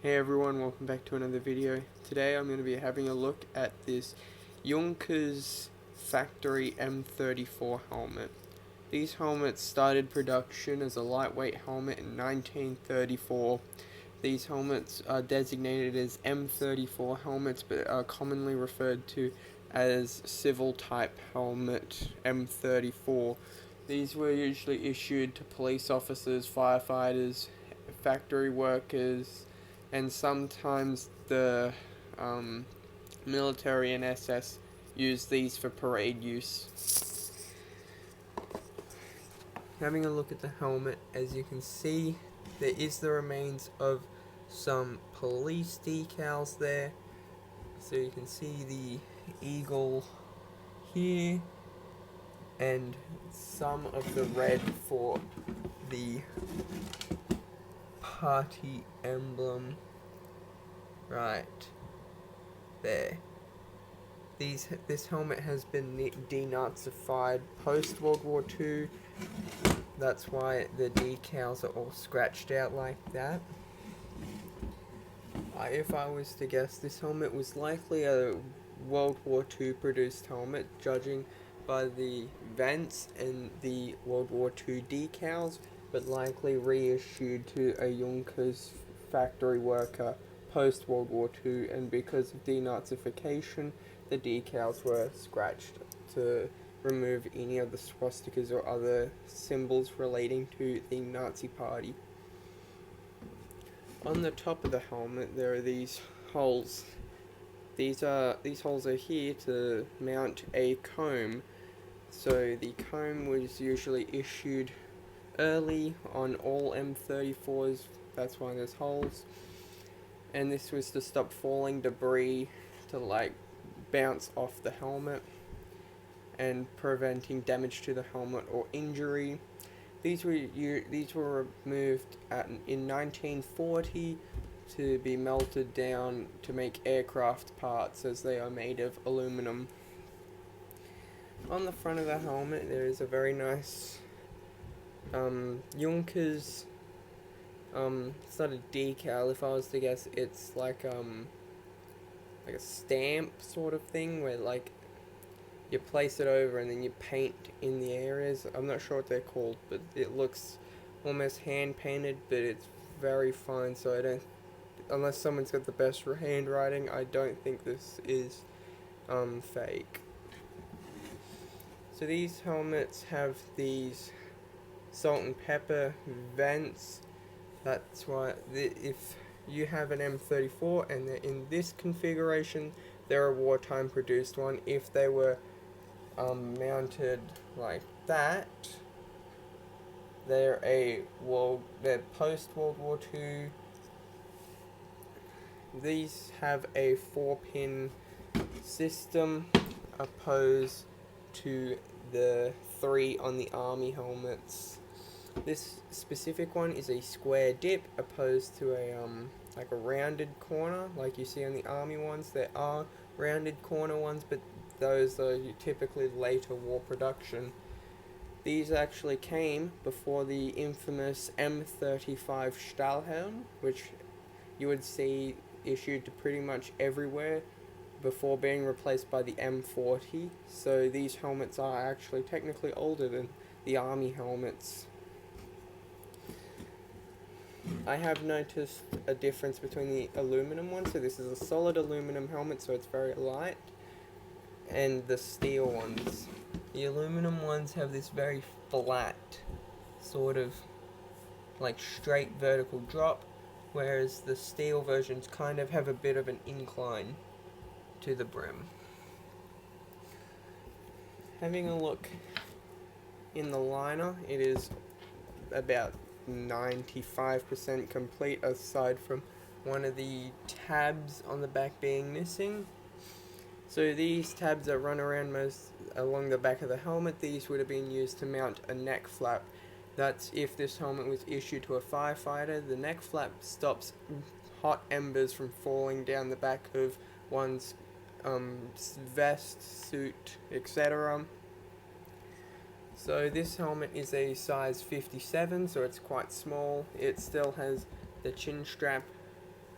Hey everyone, welcome back to another video. Today I'm going to be having a look at this Junkers factory M34 helmet. These helmets started production as a lightweight helmet in 1934. These helmets are designated as M34 helmets but are commonly referred to as civil type helmet M34. These were usually issued to police officers, firefighters, factory workers, and sometimes the military and SS use these for parade use. Having a look at the helmet, as you can see, there is the remains of some police decals there. So you can see the eagle here and some of the red for the party emblem right there. This helmet has been denazified post World War II. That's why the decals are all scratched out like that. If I was to guess, this helmet was likely a World War II produced helmet, judging by the vents and the World War II decals, but likely reissued to a Junkers factory worker post World War II, and because of denazification, the decals were scratched to remove any of the swastikas or other symbols relating to the Nazi party. On the top of the helmet there are these holes. These holes are here to mount a comb. So the comb was usually issued early on all M34s, that's why there's holes. And this was to stop falling debris to bounce off the helmet and preventing damage to the helmet or injury. These were removed in 1940 to be melted down to make aircraft parts, as they are made of aluminum. On the front of the helmet there is a very nice Junkers. It's not a decal. If I was to guess, it's like a stamp sort of thing where you place it over and then you paint in the areas. I'm not sure what they're called, but it looks almost hand painted, but it's very fine. So I don't, unless someone's got the best handwriting, I don't think this is fake. So these helmets have these salt and pepper vents. That's why if you have an M34 and they're in this configuration, they're a wartime produced one. If they were mounted like that, they're post World War II. These have a 4-pin system opposed to the 3 on the army helmets. This specific one is a square dip opposed to a rounded corner like you see on the army ones. There are rounded corner ones, but those are typically later war production. These actually came before the infamous M35 Stahlhelm, which you would see issued to pretty much everywhere before being replaced by the M40. So these helmets are actually technically older than the army helmets. I have noticed a difference between the aluminum one, so this is a solid aluminum helmet, so it's very light, and the steel ones. The aluminum ones have this very flat, sort of straight vertical drop, whereas the steel versions kind of have a bit of an incline to the brim. Having a look in the liner, it is about 95% complete, aside from one of the tabs on the back being missing. So these tabs that run around most along the back of the helmet, these would have been used to mount a neck flap. That's if this helmet was issued to a firefighter. The neck flap stops hot embers from falling down the back of one's vest, suit, etc. So this helmet is a size 57, so it's quite small. It still has the chin strap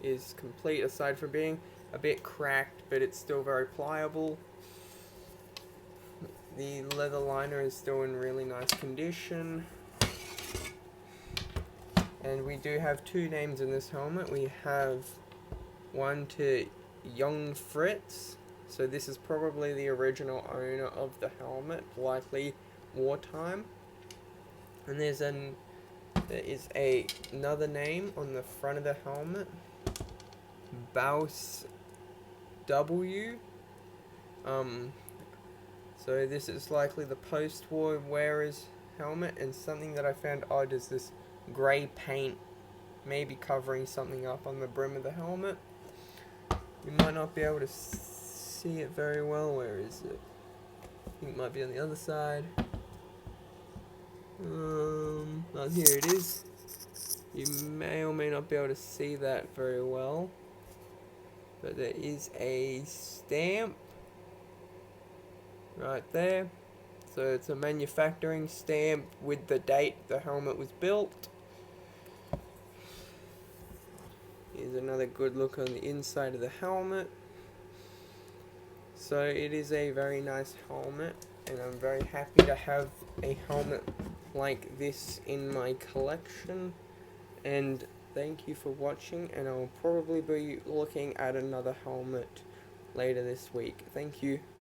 is complete, aside from being a bit cracked, but it's still very pliable. The leather liner is still in really nice condition. And we do have two names in this helmet. We have one to Young Fritz. So this is probably the original owner of the helmet, likely wartime. And there is another name on the front of the helmet, Baus W. So this is likely the post-war wearer's helmet, and something that I found odd is this grey paint maybe covering something up on the brim of the helmet. You might not be able to see it very well. Where is it? I think it might be on the other side. Oh, here it is. You may or may not be able to see that very well, but there is a stamp right there. So it's a manufacturing stamp with the date the helmet was built. Here's another good look on the inside of the helmet. So it is a very nice helmet, and I'm very happy to have a helmet like this in my collection. And thank you for watching, and I'll probably be looking at another helmet later this week. Thank you.